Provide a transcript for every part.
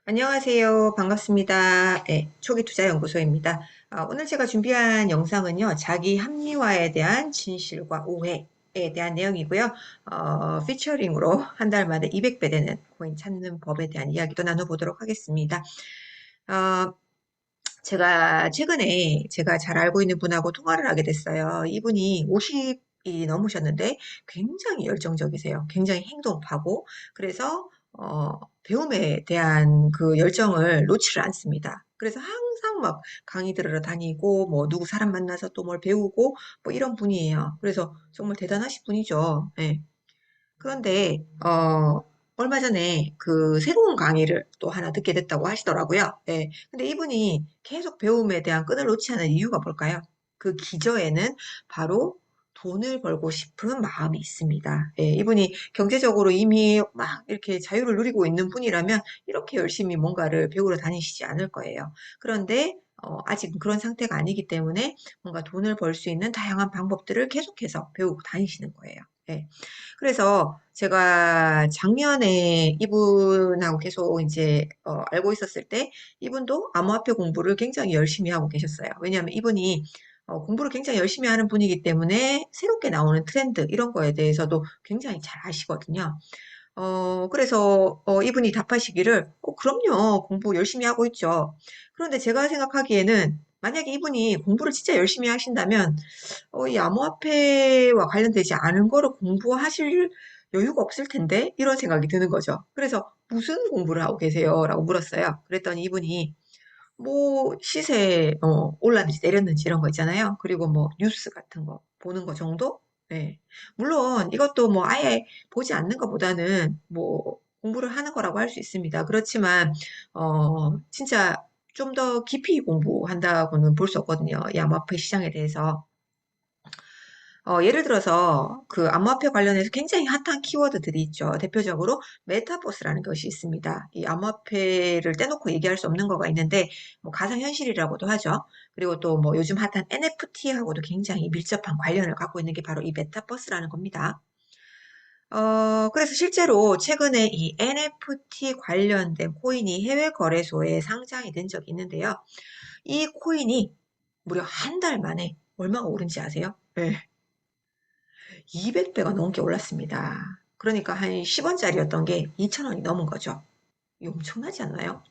안녕하세요. 반갑습니다. 네, 초기투자연구소입니다. 오늘 제가 준비한 영상은요, 자기 합리화에 대한 진실과 오해에 대한 내용이고요. 피처링으로 한 달 만에 200배 되는 코인 찾는 법에 대한 이야기도 나눠보도록 하겠습니다. 어, 제가 최근에 제가 잘 알고 있는 분하고 통화를 하게 됐어요. 이분이 50이 넘으셨는데 굉장히 열정적이세요. 굉장히 행동파고 그래서 배움에 대한 그 열정을 놓지를 않습니다. 그래서 항상 막 강의 들으러 다니고 뭐 누구 사람 만나서 또 뭘 배우고 뭐 이런 분이에요. 그래서 정말 대단하신 분이죠. 예. 그런데 얼마 전에 그 새로운 강의를 또 하나 듣게 됐다고 하시더라고요. 예. 근데 이분이 계속 배움에 대한 끈을 놓지 않은 이유가 뭘까요? 그 기저에는 바로 돈을 벌고 싶은 마음이 있습니다. 예, 이분이 경제적으로 이미 막 이렇게 자유를 누리고 있는 분이라면 이렇게 열심히 뭔가를 배우러 다니시지 않을 거예요. 그런데 아직 그런 상태가 아니기 때문에 뭔가 돈을 벌 수 있는 다양한 방법들을 계속해서 배우고 다니시는 거예요. 예. 그래서 제가 작년에 이분하고 계속 이제 알고 있었을 때 이분도 암호화폐 공부를 굉장히 열심히 하고 계셨어요. 왜냐하면 이분이 공부를 굉장히 열심히 하는 분이기 때문에 새롭게 나오는 트렌드 이런 거에 대해서도 굉장히 잘 아시거든요. 그래서 이분이 답하시기를 그럼요. 공부 열심히 하고 있죠. 그런데 제가 생각하기에는 만약에 이분이 공부를 진짜 열심히 하신다면 이 암호화폐와 관련되지 않은 거를 공부하실 여유가 없을 텐데 이런 생각이 드는 거죠. 그래서 무슨 공부를 하고 계세요? 라고 물었어요. 그랬더니 이분이 뭐 시세 올랐는지 내렸는지 이런 거 있잖아요. 그리고 뭐 뉴스 같은 거 보는 거 정도? 네. 물론 이것도 뭐 아예 보지 않는 것보다는 뭐 공부를 하는 거라고 할 수 있습니다. 그렇지만 진짜 좀 더 깊이 공부한다고는 볼 수 없거든요. 이 암호화폐 시장에 대해서. 예를 들어서 그 암호화폐 관련해서 굉장히 핫한 키워드들이 있죠. 대표적으로 메타버스라는 것이 있습니다. 이 암호화폐를 떼놓고 얘기할 수 없는 거가 있는데 뭐 가상현실이라고도 하죠. 그리고 또 뭐 요즘 핫한 NFT하고도 굉장히 밀접한 관련을 갖고 있는 게 바로 이 메타버스라는 겁니다. 그래서 실제로 최근에 이 NFT 관련된 코인이 해외 거래소에 상장이 된 적이 있는데요. 이 코인이 무려 한 달 만에 얼마가 오른지 아세요? 네. 200배가 넘게 올랐습니다. 그러니까 한 10원짜리였던 게 2,000원이 넘은 거죠. 이 엄청나지 않나요?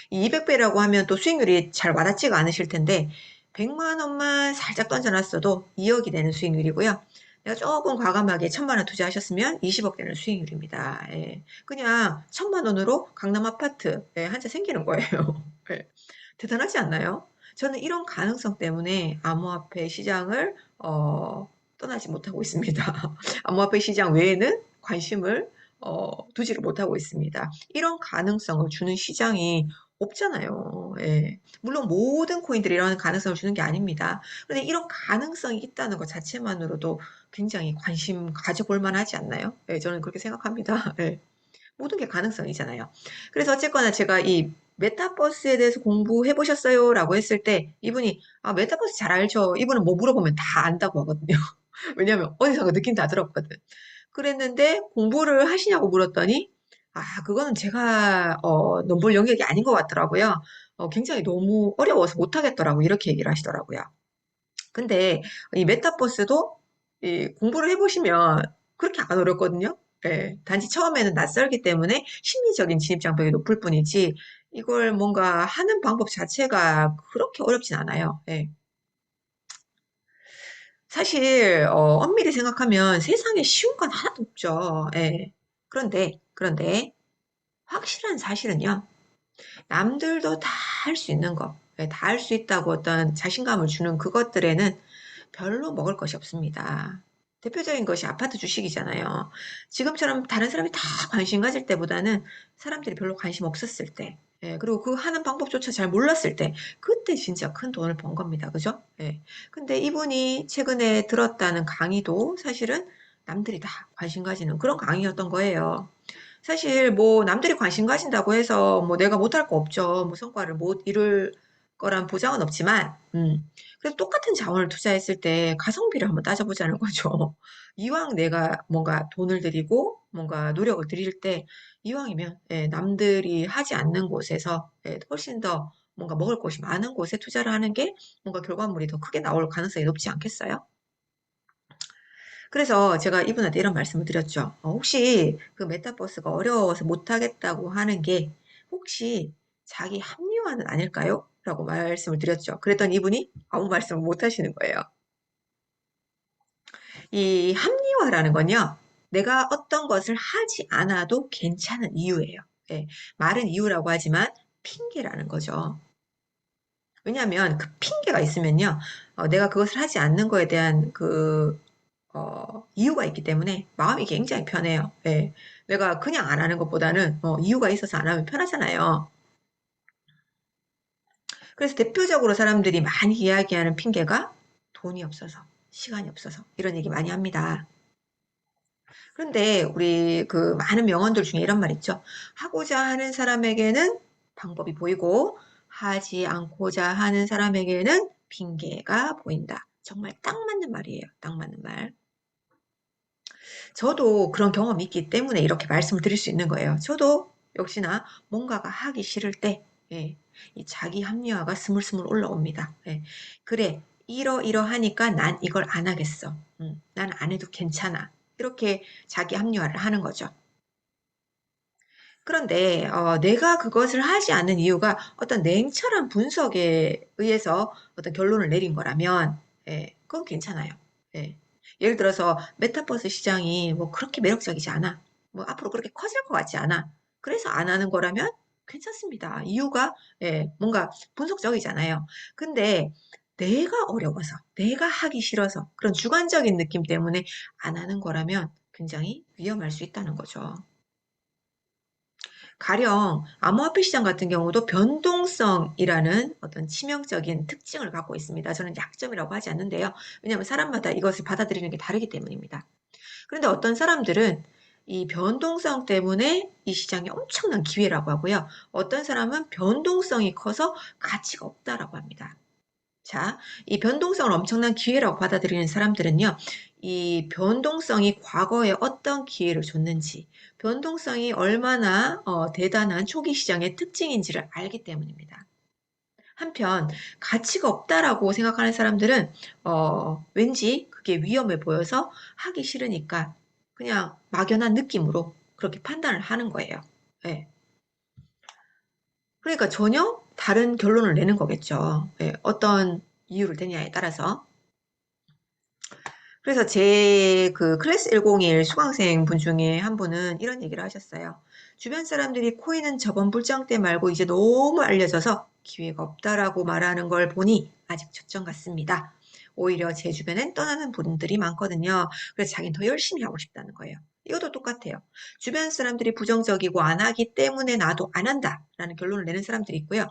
이 200배라고 하면 또 수익률이 잘 와닿지가 않으실 텐데 100만 원만 살짝 던져놨어도 2억이 되는 수익률이고요. 내가 조금 과감하게 1,000만 원 투자하셨으면 20억 되는 수익률입니다. 예. 그냥 1,000만 원으로 강남 아파트 한 채 생기는 거예요. 예. 대단하지 않나요? 저는 이런 가능성 때문에 암호화폐 시장을 떠나지 못하고 있습니다. 암호화폐 시장 외에는 관심을 두지를 못하고 있습니다. 이런 가능성을 주는 시장이 없잖아요. 예. 물론 모든 코인들이 이런 가능성을 주는 게 아닙니다. 그런데 이런 가능성이 있다는 것 자체만으로도 굉장히 관심 가져볼 만하지 않나요? 예, 저는 그렇게 생각합니다. 예. 모든 게 가능성이잖아요. 그래서 어쨌거나 제가 이 메타버스에 대해서 공부해 보셨어요? 라고 했을 때 이분이 메타버스 잘 알죠. 이분은 뭐 물어보면 다 안다고 하거든요. 왜냐하면 어디서 느낌 다 들었거든. 그랬는데 공부를 하시냐고 물었더니 그거는 제가 넘볼 영역이 아닌 것 같더라고요. 굉장히 너무 어려워서 못하겠더라고 이렇게 얘기를 하시더라고요. 근데 이 메타버스도 이 공부를 해보시면 그렇게 안 어렵거든요. 예, 단지 처음에는 낯설기 때문에 심리적인 진입장벽이 높을 뿐이지 이걸 뭔가 하는 방법 자체가 그렇게 어렵진 않아요. 예. 사실 엄밀히 생각하면 세상에 쉬운 건 하나도 없죠. 예. 그런데 확실한 사실은요. 남들도 다 할 수 있는 거, 다 할 수 있다고 어떤 자신감을 주는 그것들에는 별로 먹을 것이 없습니다. 대표적인 것이 아파트 주식이잖아요. 지금처럼 다른 사람이 다 관심 가질 때보다는 사람들이 별로 관심 없었을 때, 그리고 그 하는 방법조차 잘 몰랐을 때, 그때 진짜 큰 돈을 번 겁니다. 그죠? 예. 근데 이분이 최근에 들었다는 강의도 사실은 남들이 다 관심 가지는 그런 강의였던 거예요. 사실 뭐 남들이 관심 가진다고 해서 뭐 내가 못할 거 없죠. 뭐 성과를 못 이룰 거란 보장은 없지만, 그래도 똑같은 자원을 투자했을 때 가성비를 한번 따져보자는 거죠. 이왕 내가 뭔가 돈을 들이고 뭔가 노력을 들일 때 이왕이면 예, 남들이 하지 않는 곳에서 예, 훨씬 더 뭔가 먹을 곳이 많은 곳에 투자를 하는 게 뭔가 결과물이 더 크게 나올 가능성이 높지 않겠어요? 그래서 제가 이분한테 이런 말씀을 드렸죠. 혹시 그 메타버스가 어려워서 못하겠다고 하는 게 혹시 자기 합리화는 아닐까요? 라고 말씀을 드렸죠. 그랬더니 이분이 아무 말씀을 못 하시는 거예요. 이 합리화라는 건요, 내가 어떤 것을 하지 않아도 괜찮은 이유예요. 예, 말은 이유라고 하지만 핑계라는 거죠. 왜냐하면 그 핑계가 있으면요, 내가 그것을 하지 않는 거에 대한 이유가 있기 때문에 마음이 굉장히 편해요. 예. 내가 그냥 안 하는 것보다는 이유가 있어서 안 하면 편하잖아요. 그래서 대표적으로 사람들이 많이 이야기하는 핑계가 돈이 없어서, 시간이 없어서 이런 얘기 많이 합니다. 그런데 우리 그 많은 명언들 중에 이런 말 있죠. 하고자 하는 사람에게는 방법이 보이고 하지 않고자 하는 사람에게는 핑계가 보인다. 정말 딱 맞는 말이에요. 딱 맞는 말. 저도 그런 경험이 있기 때문에 이렇게 말씀을 드릴 수 있는 거예요. 저도 역시나 뭔가가 하기 싫을 때, 예, 이 자기 합리화가 스물스물 올라옵니다. 예, 그래, 이러하니까 난 이걸 안 하겠어. 난 안 해도 괜찮아. 이렇게 자기 합리화를 하는 거죠. 그런데 내가 그것을 하지 않는 이유가 어떤 냉철한 분석에 의해서 어떤 결론을 내린 거라면, 예, 그건 괜찮아요. 예. 예를 들어서 메타버스 시장이 뭐 그렇게 매력적이지 않아. 뭐 앞으로 그렇게 커질 것 같지 않아. 그래서 안 하는 거라면 괜찮습니다. 이유가 예, 뭔가 분석적이잖아요. 근데 내가 어려워서, 내가 하기 싫어서 그런 주관적인 느낌 때문에 안 하는 거라면 굉장히 위험할 수 있다는 거죠. 가령 암호화폐 시장 같은 경우도 변동성이라는 어떤 치명적인 특징을 갖고 있습니다. 저는 약점이라고 하지 않는데요. 왜냐하면 사람마다 이것을 받아들이는 게 다르기 때문입니다. 그런데 어떤 사람들은 이 변동성 때문에 이 시장이 엄청난 기회라고 하고요. 어떤 사람은 변동성이 커서 가치가 없다라고 합니다. 자, 이 변동성을 엄청난 기회라고 받아들이는 사람들은요, 이 변동성이 과거에 어떤 기회를 줬는지, 변동성이 얼마나 대단한 초기 시장의 특징인지를 알기 때문입니다. 한편, 가치가 없다라고 생각하는 사람들은, 왠지 그게 위험해 보여서 하기 싫으니까 그냥 막연한 느낌으로 그렇게 판단을 하는 거예요. 예. 그러니까 전혀 다른 결론을 내는 거겠죠. 예, 어떤 이유를 대냐에 따라서. 그래서 제 그 클래스 101 수강생 분 중에 한 분은 이런 얘기를 하셨어요. 주변 사람들이 코인은 저번 불장 때 말고 이제 너무 알려져서 기회가 없다라고 말하는 걸 보니 아직 초점 같습니다. 오히려 제 주변엔 떠나는 분들이 많거든요. 그래서 자기는 더 열심히 하고 싶다는 거예요. 이것도 똑같아요. 주변 사람들이 부정적이고 안 하기 때문에 나도 안 한다라는 결론을 내는 사람들이 있고요.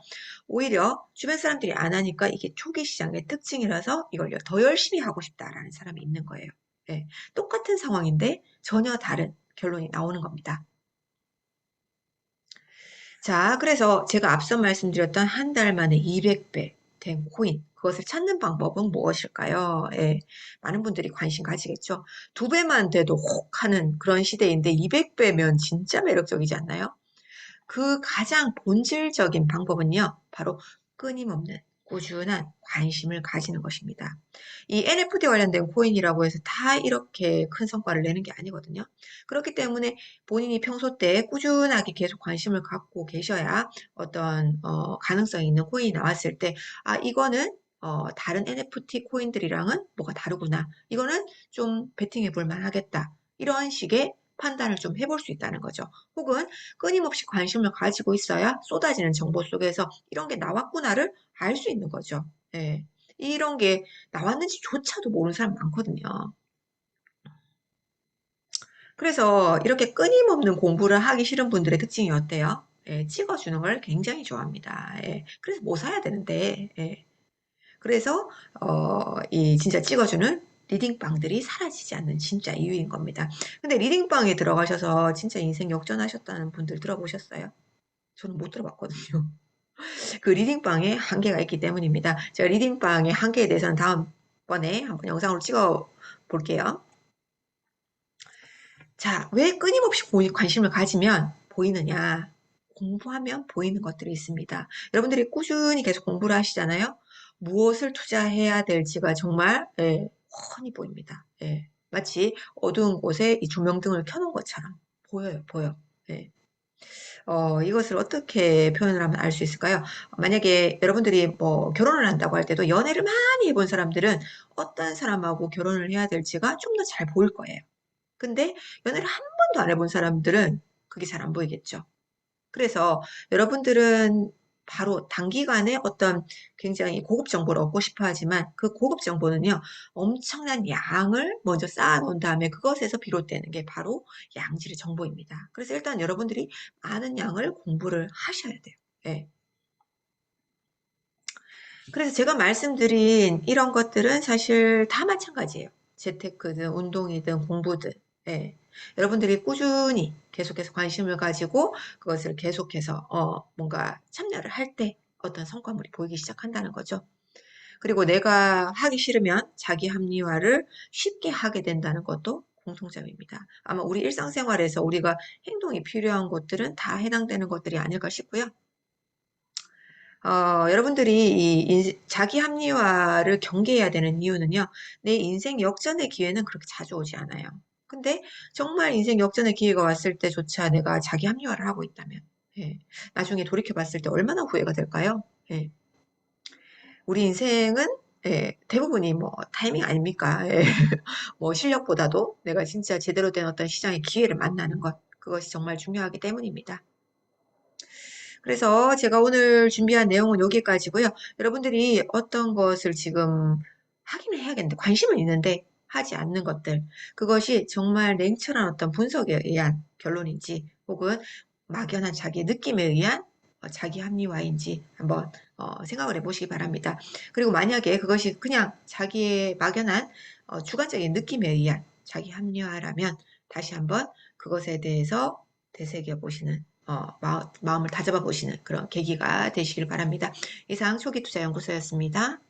오히려 주변 사람들이 안 하니까 이게 초기 시장의 특징이라서 이걸 더 열심히 하고 싶다라는 사람이 있는 거예요. 예, 똑같은 상황인데 전혀 다른 결론이 나오는 겁니다. 자, 그래서 제가 앞서 말씀드렸던 한 달 만에 200배 된 코인, 그것을 찾는 방법은 무엇일까요? 예, 많은 분들이 관심 가지겠죠. 두 배만 돼도 혹 하는 그런 시대인데 200배면 진짜 매력적이지 않나요? 그 가장 본질적인 방법은요, 바로 끊임없는 꾸준한 관심을 가지는 것입니다. 이 NFT 관련된 코인이라고 해서 다 이렇게 큰 성과를 내는 게 아니거든요. 그렇기 때문에 본인이 평소 때 꾸준하게 계속 관심을 갖고 계셔야 어떤 가능성이 있는 코인이 나왔을 때, 아, 이거는 다른 NFT 코인들이랑은 뭐가 다르구나. 이거는 좀 베팅해 볼 만하겠다. 이런 식의 판단을 좀 해볼 수 있다는 거죠. 혹은 끊임없이 관심을 가지고 있어야 쏟아지는 정보 속에서 이런 게 나왔구나를 알 수 있는 거죠. 예. 이런 게 나왔는지조차도 모르는 사람 많거든요. 그래서 이렇게 끊임없는 공부를 하기 싫은 분들의 특징이 어때요? 예, 찍어주는 걸 굉장히 좋아합니다. 예, 그래서 뭐 사야 되는데, 예. 그래서, 이 진짜 찍어주는 리딩방들이 사라지지 않는 진짜 이유인 겁니다. 근데 리딩방에 들어가셔서 진짜 인생 역전하셨다는 분들 들어보셨어요? 저는 못 들어봤거든요. 그 리딩방에 한계가 있기 때문입니다. 제가 리딩방의 한계에 대해서는 다음번에 한번 영상으로 찍어 볼게요. 자, 왜 끊임없이 관심을 가지면 보이느냐? 공부하면 보이는 것들이 있습니다. 여러분들이 꾸준히 계속 공부를 하시잖아요. 무엇을 투자해야 될지가 정말 훤히 보입니다. 마치 어두운 곳에 이 조명등을 켜놓은 것처럼 보여요, 보여. 예. 이것을 어떻게 표현을 하면 알 수 있을까요? 만약에 여러분들이 뭐 결혼을 한다고 할 때도 연애를 많이 해본 사람들은 어떤 사람하고 결혼을 해야 될지가 좀 더 잘 보일 거예요. 근데 연애를 한 번도 안 해본 사람들은 그게 잘 안 보이겠죠. 그래서 여러분들은 바로 단기간에 어떤 굉장히 고급 정보를 얻고 싶어 하지만 그 고급 정보는요, 엄청난 양을 먼저 쌓아 놓은 다음에 그것에서 비롯되는 게 바로 양질의 정보입니다. 그래서 일단 여러분들이 많은 양을 공부를 하셔야 돼요. 예. 그래서 제가 말씀드린 이런 것들은 사실 다 마찬가지예요. 재테크든 운동이든 공부든. 예. 여러분들이 꾸준히 계속해서 관심을 가지고 그것을 계속해서 뭔가 참여를 할 때 어떤 성과물이 보이기 시작한다는 거죠. 그리고 내가 하기 싫으면 자기 합리화를 쉽게 하게 된다는 것도 공통점입니다. 아마 우리 일상생활에서 우리가 행동이 필요한 것들은 다 해당되는 것들이 아닐까 싶고요. 여러분들이 자기 합리화를 경계해야 되는 이유는요, 내 인생 역전의 기회는 그렇게 자주 오지 않아요. 근데 정말 인생 역전의 기회가 왔을 때조차 내가 자기 합리화를 하고 있다면, 예, 나중에 돌이켜 봤을 때 얼마나 후회가 될까요? 예, 우리 인생은 대부분이 뭐 타이밍 아닙니까? 예, 뭐 실력보다도 내가 진짜 제대로 된 어떤 시장의 기회를 만나는 것, 그것이 정말 중요하기 때문입니다. 그래서 제가 오늘 준비한 내용은 여기까지고요. 여러분들이 어떤 것을 지금 하기는 해야겠는데 관심은 있는데 하지 않는 것들, 그것이 정말 냉철한 어떤 분석에 의한 결론인지 혹은 막연한 자기 느낌에 의한 자기 합리화인지 한번 생각을 해보시기 바랍니다. 그리고 만약에 그것이 그냥 자기의 막연한 주관적인 느낌에 의한 자기 합리화라면 다시 한번 그것에 대해서 되새겨 보시는 마음을 다잡아 보시는 그런 계기가 되시길 바랍니다. 이상 초기투자연구소였습니다.